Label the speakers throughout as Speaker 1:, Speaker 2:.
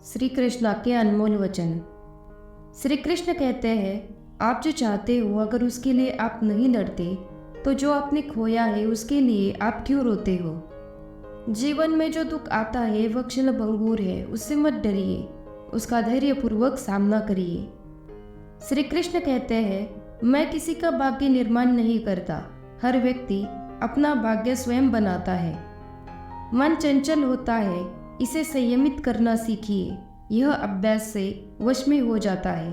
Speaker 1: श्री कृष्ण के अनमोल वचन। श्री कृष्ण कहते हैं, आप जो चाहते हो अगर उसके लिए आप नहीं लड़ते तो जो आपने खोया है उसके लिए आप क्यों रोते हो। जीवन में जो दुख आता है वह क्षणभंगुर है, उससे मत डरिए, उसका धैर्यपूर्वक सामना करिए। श्री कृष्ण कहते हैं, मैं किसी का भाग्य निर्माण नहीं करता, हर व्यक्ति अपना भाग्य स्वयं बनाता है। मन चंचल होता है, इसे संयमित करना सीखिए, यह अभ्यास से वश में हो जाता है।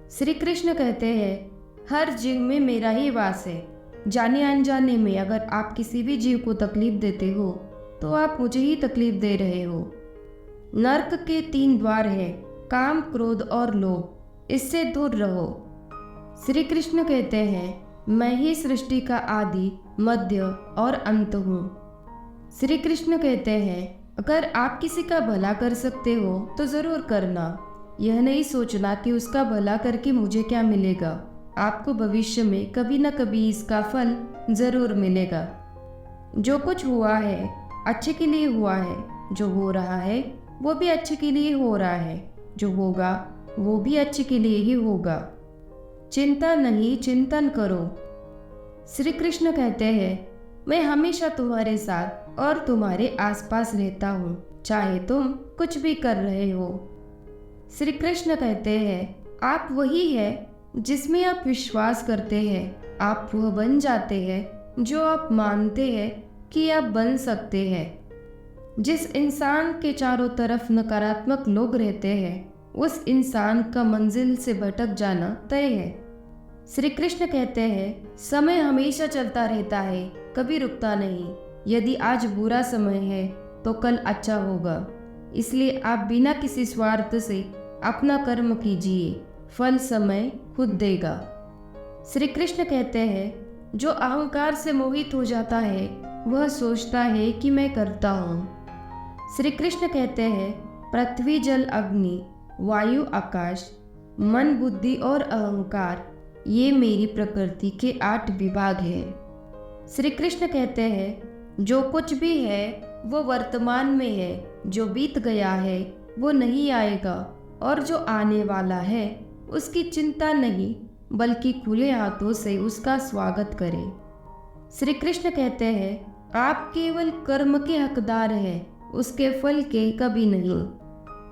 Speaker 1: श्री कृष्ण कहते हैं, हर जीव में मेरा ही वास है। जाने अनजाने में अगर आप किसी भी जीव को तकलीफ देते हो तो आप मुझे ही तकलीफ दे रहे हो। नरक के 3 द्वार हैं, काम, क्रोध और लोभ, इससे दूर रहो। श्री कृष्ण कहते हैं, मैं ही सृष्टि का आदि, मध्य और अंत हूँ। श्री कृष्ण कहते हैं, अगर आप किसी का भला कर सकते हो तो ज़रूर करना, यह नहीं सोचना कि उसका भला करके मुझे क्या मिलेगा। आपको भविष्य में कभी न कभी इसका फल ज़रूर मिलेगा। जो कुछ हुआ है अच्छे के लिए हुआ है, जो हो रहा है वो भी अच्छे के लिए हो रहा है, जो होगा वो भी अच्छे के लिए ही होगा। चिंता नहीं, चिंतन करो। श्री कृष्ण कहते हैं, मैं हमेशा तुम्हारे साथ और तुम्हारे आसपास रहता हूँ, चाहे तुम कुछ भी कर रहे हो। श्री कृष्ण कहते हैं, आप वही है जिसमें आप विश्वास करते हैं, आप वह बन जाते हैं जो आप मानते हैं कि आप बन सकते हैं। जिस इंसान के चारों तरफ नकारात्मक लोग रहते हैं उस इंसान का मंजिल से भटक जाना तय है। श्री कृष्ण कहते हैं, समय हमेशा चलता रहता है, कभी रुकता नहीं। यदि आज बुरा समय है तो कल अच्छा होगा, इसलिए आप बिना किसी स्वार्थ से अपना कर्म कीजिए, फल समय खुद देगा। श्री कृष्ण कहते हैं, जो अहंकार से मोहित हो जाता है वह सोचता है कि मैं करता हूँ। श्री कृष्ण कहते हैं, पृथ्वी, जल, अग्नि, वायु, आकाश, मन, बुद्धि और अहंकार, ये मेरी प्रकृति के 8 विभाग हैं। श्री कृष्ण कहते हैं, जो कुछ भी है वो वर्तमान में है, जो बीत गया है वो नहीं आएगा और जो आने वाला है उसकी चिंता नहीं बल्कि खुले हाथों से उसका स्वागत करें। श्री कृष्ण कहते हैं, आप केवल कर्म के हकदार हैं, उसके फल के कभी नहीं।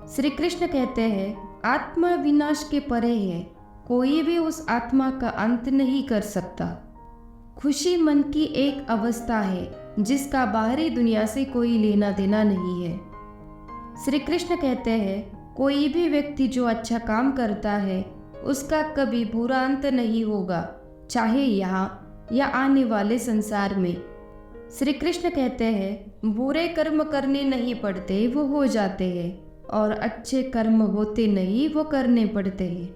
Speaker 1: श्री कृष्ण कहते हैं, आत्मा विनाश के परे है, कोई भी उस आत्मा का अंत नहीं कर सकता। खुशी मन की एक अवस्था है जिसका बाहरी दुनिया से कोई लेना देना नहीं है। श्री कृष्ण कहते हैं, कोई भी व्यक्ति जो अच्छा काम करता है उसका कभी बुरा अंत नहीं होगा, चाहे यहाँ या आने वाले संसार में। श्री कृष्ण कहते हैं, बुरे कर्म करने नहीं पड़ते, वो हो जाते हैं, और अच्छे कर्म होते नहीं, वो करने पड़ते हैं।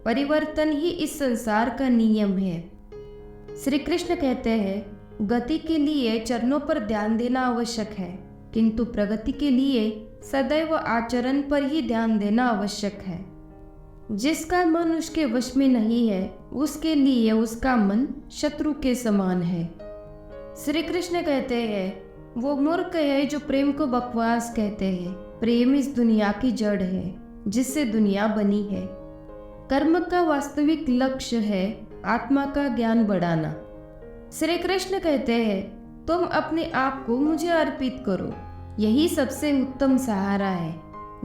Speaker 1: परिवर्तन ही इस संसार का नियम है। श्री कृष्ण कहते हैं, गति के लिए चरणों पर ध्यान देना आवश्यक है, किंतु प्रगति के लिए सदैव आचरण पर ही ध्यान देना आवश्यक है। जिसका मन उसके वश में नहीं है उसके लिए उसका मन शत्रु के समान है। श्री कृष्ण कहते हैं, वो मूर्ख है जो प्रेम को बकवास कहते हैं। प्रेम इस दुनिया की जड़ है जिससे दुनिया बनी है। कर्म का वास्तविक लक्ष्य है आत्मा का ज्ञान बढ़ाना। श्री कृष्ण कहते हैं, तुम अपने आप को मुझे अर्पित करो, यही सबसे उत्तम सहारा है।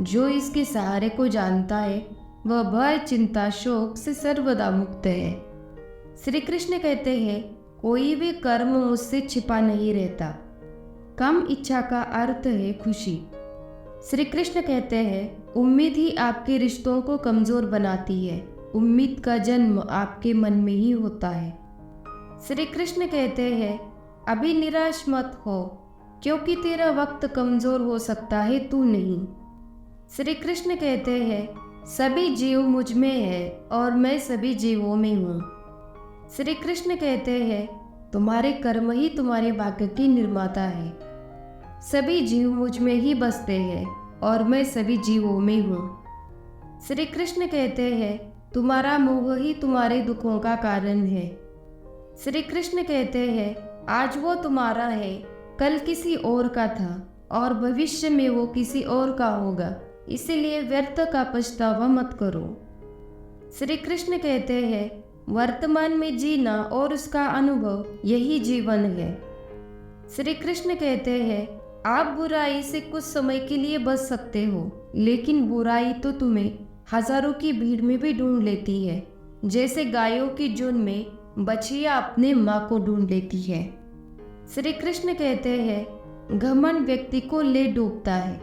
Speaker 1: जो इसके सहारे को जानता है वह भय, चिंता, शोक से सर्वदा मुक्त है। श्री कृष्ण कहते हैं, कोई भी कर्म मुझसे छिपा नहीं रहता। कम इच्छा का अर्थ है खुशी। श्री कृष्ण कहते हैं, उम्मीद ही आपके रिश्तों को कमजोर बनाती है। उम्मीद का जन्म आपके मन में ही होता है। श्री कृष्ण कहते हैं, अभी निराश मत हो, क्योंकि तेरा वक्त कमजोर हो सकता है, तू नहीं। श्री कृष्ण कहते हैं, सभी जीव मुझ में है और मैं सभी जीवों में हूँ। श्री कृष्ण कहते हैं, तुम्हारे कर्म ही तुम्हारे भाग्य की निर्माता है। सभी जीव मुझ में ही बसते हैं और मैं सभी जीवों में हूँ। श्री कृष्ण कहते हैं, तुम्हारा मोह ही तुम्हारे दुखों का कारण है। श्री कृष्ण कहते हैं, आज वो तुम्हारा है, कल किसी और का था और भविष्य में वो किसी और का होगा। इसीलिए व्यर्थ का पछतावा मत करो। श्री कृष्ण कहते हैं, वर्तमान में जीना और उसका अनुभव यही जीवन है। श्री कृष्ण कहते हैं, आप बुराई से कुछ समय के लिए बच सकते हो, लेकिन बुराई तो तुम्हें हजारों की भीड़ में भी ढूंढ लेती है, जैसे गायों की झुंड में बछिया अपने माँ को ढूंढ लेती है। श्री कृष्ण कहते हैं, घमंड व्यक्ति को ले डूबता है।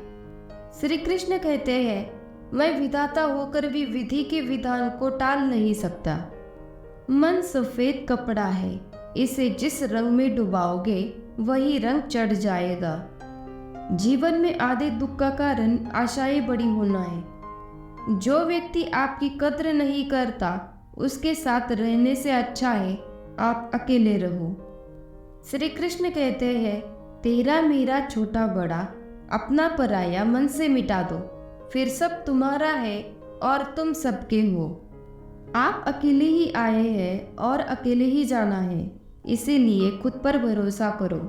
Speaker 1: श्री कृष्ण कहते हैं, मैं विधाता होकर भी विधि के विधान को टाल नहीं सकता। मन सफेद कपड़ा है, इसे जिस रंग में डुबाओगे वही रंग चढ़ जाएगा। जीवन में आधे दुख का कारण आशाएं बड़ी होना है। जो व्यक्ति आपकी कद्र नहीं करता, उसके साथ रहने से अच्छा है आप अकेले रहो। श्री कृष्ण कहते हैं, तेरा मेरा छोटा बड़ा अपना पराया मन से मिटा दो, फिर सब तुम्हारा है और तुम सबके हो। आप अकेले ही आए हैं और अकेले ही जाना है, इसीलिए खुद पर भरोसा करो।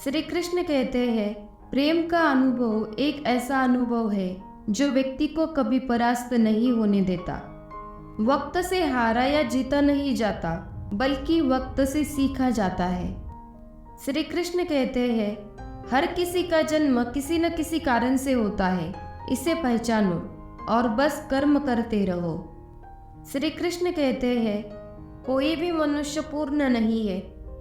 Speaker 1: श्री कृष्ण कहते हैं, प्रेम का अनुभव एक ऐसा अनुभव है जो व्यक्ति को कभी परास्त नहीं होने देता। वक्त से हारा या जीता नहीं जाता, बल्कि वक्त से सीखा जाता है। श्री कृष्ण कहते हैं, हर किसी का जन्म किसी न किसी कारण से होता है, इसे पहचानो और बस कर्म करते रहो। श्री कृष्ण कहते हैं, कोई भी मनुष्य पूर्ण नहीं है,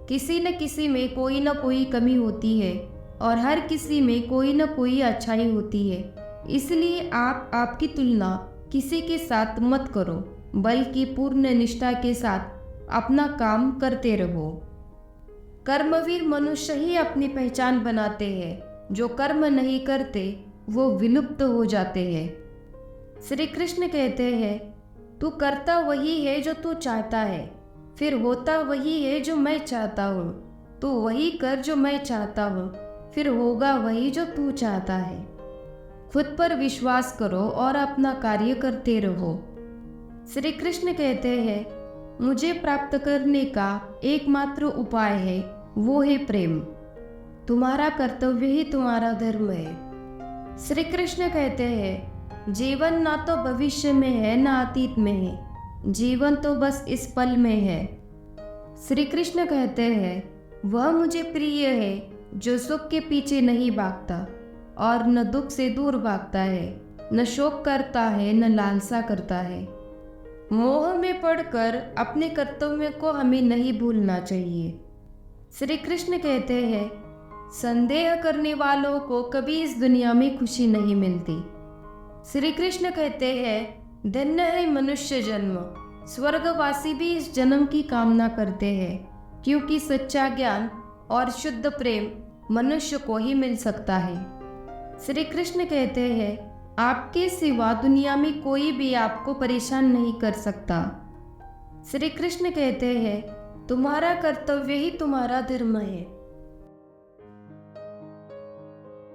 Speaker 1: किसी न किसी में कोई न कोई कमी होती है और हर किसी में कोई न कोई अच्छाई होती है। इसलिए आप आपकी तुलना किसी के साथ मत करो, बल्कि पूर्ण निष्ठा के साथ अपना काम करते रहो। कर्मवीर मनुष्य ही अपनी पहचान बनाते हैं, जो कर्म नहीं करते वो विलुप्त हो जाते हैं। श्री कृष्ण कहते हैं, तू करता वही है जो तू चाहता है, फिर होता वही है जो मैं चाहता हूँ। तू वही कर जो मैं चाहता हूँ, फिर होगा वही जो तू चाहता है। खुद पर विश्वास करो और अपना कार्य करते रहो। श्री कृष्ण कहते हैं, मुझे प्राप्त करने का एकमात्र उपाय है, वो है प्रेम। तुम्हारा कर्तव्य ही तुम्हारा धर्म है। श्री कृष्ण कहते हैं, जीवन ना तो भविष्य में है ना अतीत में है, जीवन तो बस इस पल में है। श्री कृष्ण कहते हैं, वह मुझे प्रिय है जो सुख के पीछे नहीं भागता और न दुख से दूर भागता है, न शोक करता है, न लालसा करता है। मोह में पड़कर अपने कर्तव्य को हमें नहीं भूलना चाहिए। श्री कृष्ण कहते हैं, संदेह करने वालों को कभी इस दुनिया में खुशी नहीं मिलती। श्री कृष्ण कहते हैं, धन्य है मनुष्य जन्म। स्वर्गवासी भी इस जन्म की कामना करते हैं, क्योंकि सच्चा ज्ञान और शुद्ध प्रेम मनुष्य को ही मिल सकता है। श्री कृष्ण कहते हैं, आपके सिवा दुनिया में कोई भी आपको परेशान नहीं कर सकता। श्री कृष्ण कहते हैं, तुम्हारा कर्तव्य ही तुम्हारा धर्म है।